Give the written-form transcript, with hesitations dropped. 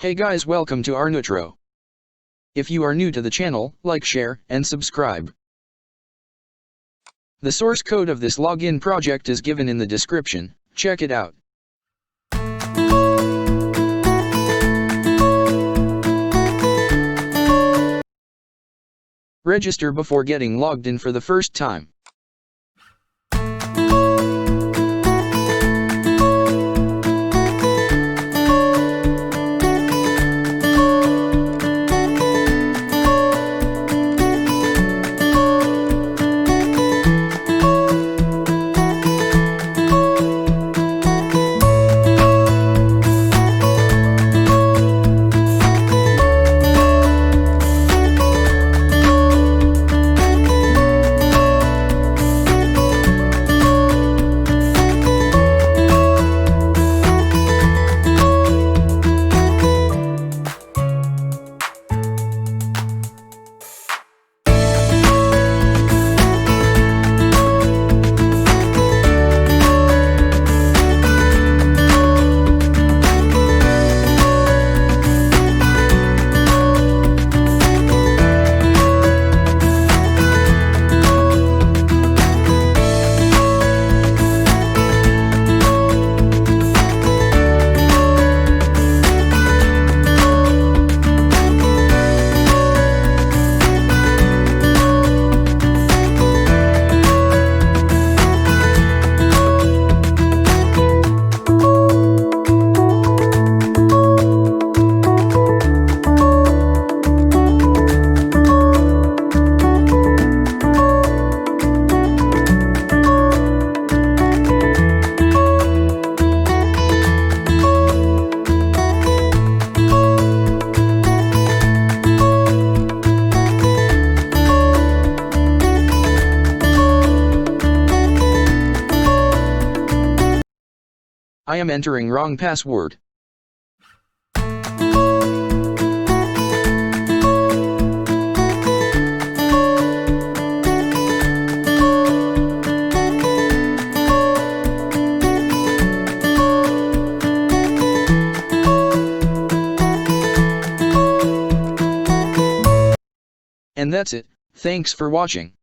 Hey guys, welcome to RNutro. If you are new to the channel, like, share, and subscribe. The source code of this login project is given in the description, check it out. Register before getting logged in for the first time. I am entering wrong password. And that's it. Thanks for watching.